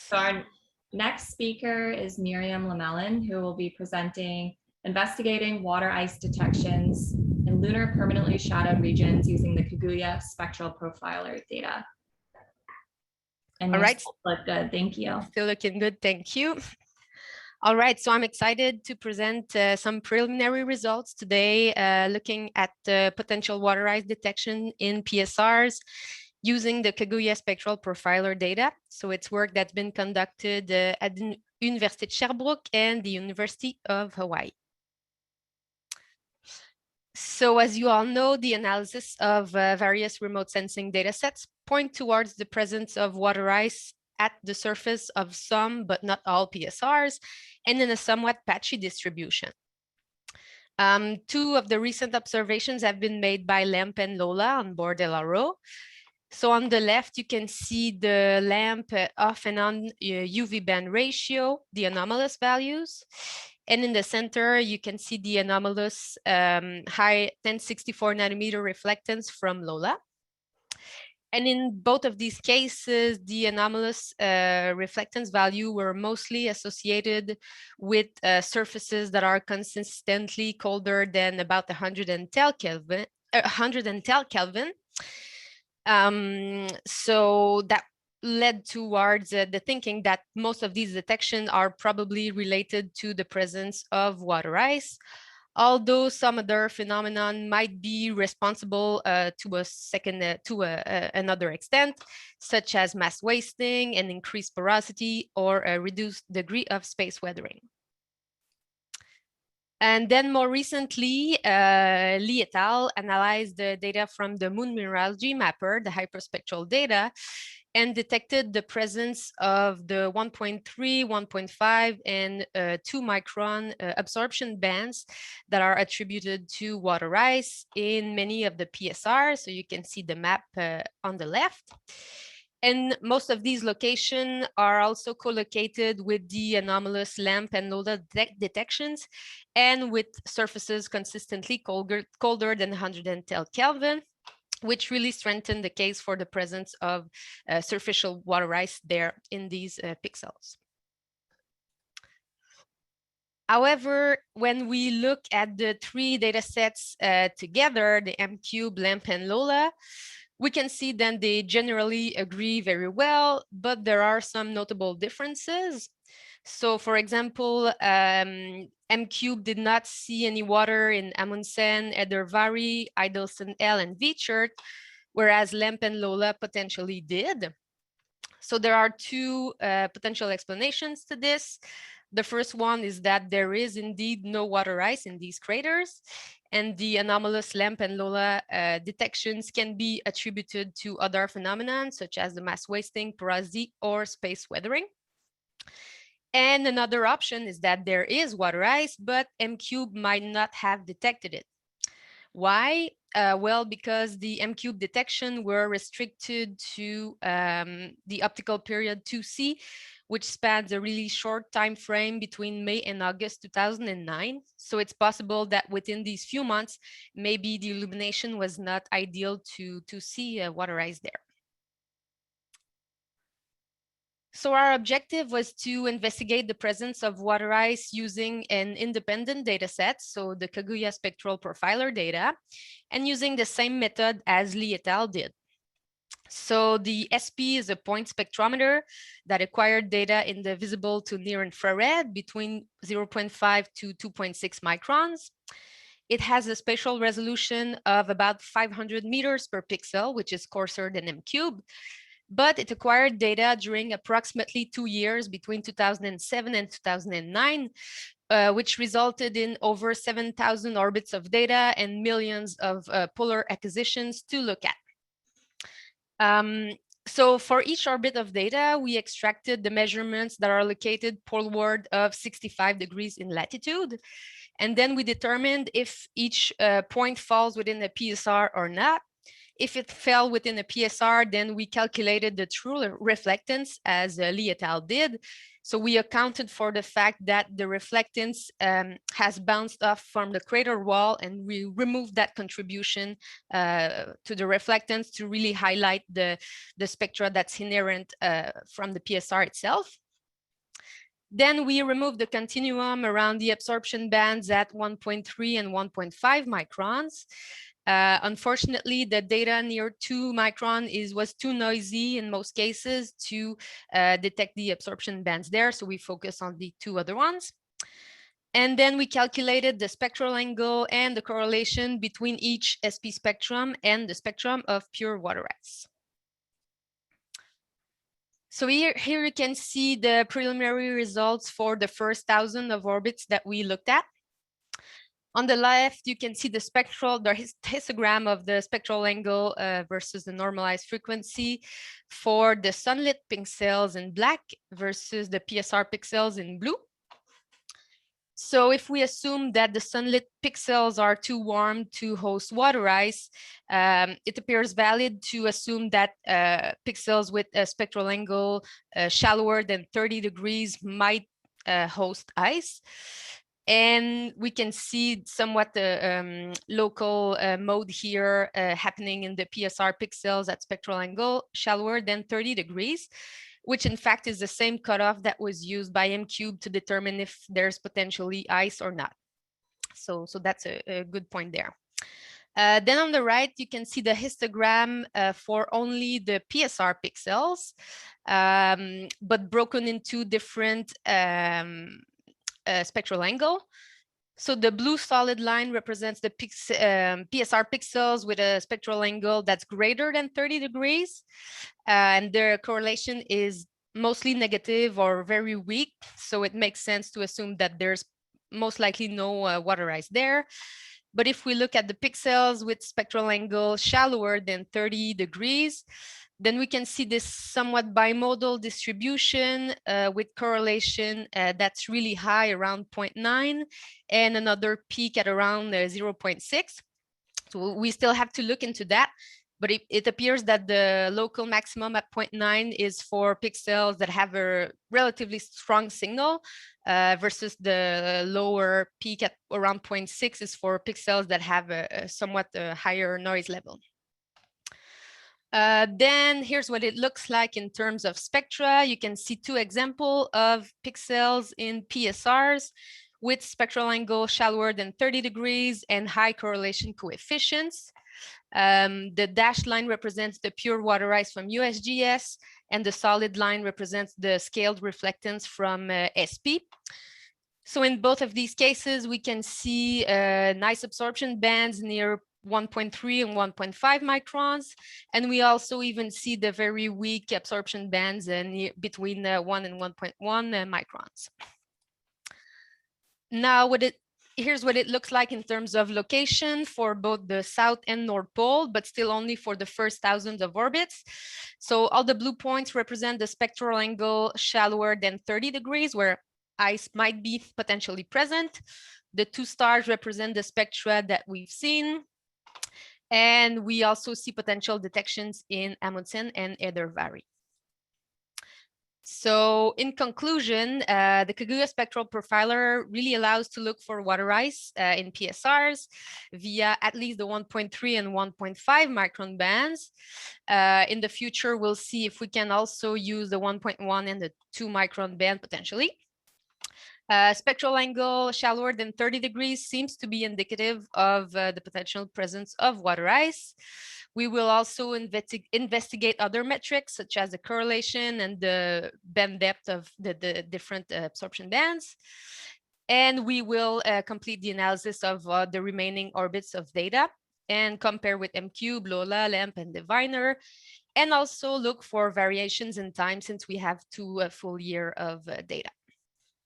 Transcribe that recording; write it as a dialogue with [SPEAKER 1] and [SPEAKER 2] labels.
[SPEAKER 1] So our next speaker is Myriam Lemelin, who will be presenting investigating water ice detections in lunar permanently shadowed regions using the Kaguya spectral profiler data. And
[SPEAKER 2] All right.
[SPEAKER 1] Look good. Thank you.
[SPEAKER 2] Still looking good. Thank you. All right, so I'm excited to present some preliminary results today, looking at potential water ice detection in PSRs using the Kaguya spectral profiler data. So it's work that's been conducted at the University of Sherbrooke and the University of Hawaii. So as you all know, the analysis of various remote sensing data sets point towards the presence of water ice at the surface of some, but not all PSRs, and in a somewhat patchy distribution. Two of the recent observations have been made by LAMP and Lola on board LRO. So on the left, you can see the LAMP off and on UV band ratio, the anomalous values. And in the center, you can see the anomalous high 1064 nanometer reflectance from Lola. And in both of these cases, the anomalous reflectance value were mostly associated with surfaces that are consistently colder than about 110 Kelvin. So that led towards the thinking that most of these detections are probably related to the presence of water ice, although some other phenomenon might be responsible to another extent, such as mass wasting and increased porosity or a reduced degree of space weathering. And then more recently, Lee et al. Analyzed the data from the moon mineralogy mapper, the hyperspectral data, and detected the presence of the 1.3, 1.5, and 2 micron absorption bands that are attributed to water ice in many of the PSRs. So you can see the map on the left. And most of these locations are also co-located with the anomalous LAMP and Lola detections, and with surfaces consistently colder than 110 Kelvin, which really strengthened the case for the presence of superficial water ice there in these pixels. However, when we look at the three data sets together, the M-Cube, LAMP, and Lola, we can see that they generally agree very well, but there are some notable differences. So for example, M-Cube did not see any water in Amundsen, Edervari, Idelson L, and Vichert, whereas LAMP and Lola potentially did. So there are two potential explanations to this. The first one is that there is indeed no water ice in these craters, and the anomalous LAMP and Lola detections can be attributed to other phenomena, such as the mass wasting, porosity, or space weathering. And another option is that there is water ice, but M-Cube might not have detected it. Why? Well, because the M-Cube detection were restricted to the optical period 2C, which spans a really short time frame between May and August 2009. So it's possible that within these few months, maybe the illumination was not ideal to see water ice there. So our objective was to investigate the presence of water ice using an independent data set, so the Kaguya spectral profiler data, and using the same method as Lee et al. Did. So the SP is a point spectrometer that acquired data in the visible to near infrared between 0.5 to 2.6 microns. It has a spatial resolution of about 500 meters per pixel, which is coarser than M-Cube. But it acquired data during approximately 2 years between 2007 and 2009, which resulted in over 7,000 orbits of data and millions of polar acquisitions to look at. So for each orbit of data, we extracted the measurements that are located poleward of 65 degrees in latitude. And then we determined if each point falls within a PSR or not. If it fell within a PSR, then we calculated the true reflectance as Lee et al. Did. So we accounted for the fact that the reflectance has bounced off from the crater wall, and we removed that contribution to the reflectance to really highlight the spectra that's inherent from the PSR itself. Then we removed the continuum around the absorption bands at 1.3 and 1.5 microns. Unfortunately, the data near 2 micron was too noisy in most cases to detect the absorption bands there, so we focus on the 2 other ones. And then we calculated the spectral angle and the correlation between each SP spectrum and the spectrum of pure water ice. So here you can see the preliminary results for the first 1,000 of orbits that we looked at. On the left, you can see the histogram of the spectral angle versus the normalized frequency for the sunlit pixels in black versus the PSR pixels in blue. So if we assume that the sunlit pixels are too warm to host water ice, it appears valid to assume that pixels with a spectral angle shallower than 30 degrees might host ice. And we can see somewhat the local mode here happening in the PSR pixels at spectral angle shallower than 30 degrees, which in fact is the same cutoff that was used by M-Cube to determine if there's potentially ice or not. So that's a good point there. Then on the right, you can see the histogram for only the PSR pixels, but broken into different spectral angle. So the blue solid line represents the PSR pixels with a spectral angle that's greater than 30 degrees. And their correlation is mostly negative or very weak. So it makes sense to assume that there's most likely no water ice there. But if we look at the pixels with spectral angle shallower than 30 degrees, then we can see this somewhat bimodal distribution with correlation that's really high, around 0.9, and another peak at around 0.6. So we still have to look into that, but it appears that the local maximum at 0.9 is for pixels that have a relatively strong signal, versus the lower peak at around 0.6 is for pixels that have a somewhat higher noise level. Then here's what it looks like in terms of spectra. You can see 2 examples of pixels in PSRs with spectral angle shallower than 30 degrees and high correlation coefficients. The dashed line represents the pure water ice from USGS, and the solid line represents the scaled reflectance from SP. So in both of these cases, we can see nice absorption bands near 1.3 and 1.5 microns. And we also even see the very weak absorption bands between 1 and 1.1 microns. Now, here's what it looks like in terms of location for both the South and North Pole, but still only for the first 1,000 of orbits. So all the blue points represent the spectral angle shallower than 30 degrees, where ice might be potentially present. The 2 stars represent the spectra that we've seen. And we also see potential detections in Amundsen and Eder-Vary. So in conclusion, the Kaguya spectral profiler really allows to look for water ice in PSRs via at least the 1.3 and 1.5 micron bands. In the future, we'll see if we can also use the 1.1 and the 2 micron band potentially. Spectral angle shallower than 30 degrees seems to be indicative of the potential presence of water ice. We will also investigate other metrics, such as the correlation and the band depth of the different absorption bands. And we will complete the analysis of the remaining orbits of data and compare with M-Cube, LOLA, LAMP, and Diviner, and also look for variations in time since we have 2 full years of data.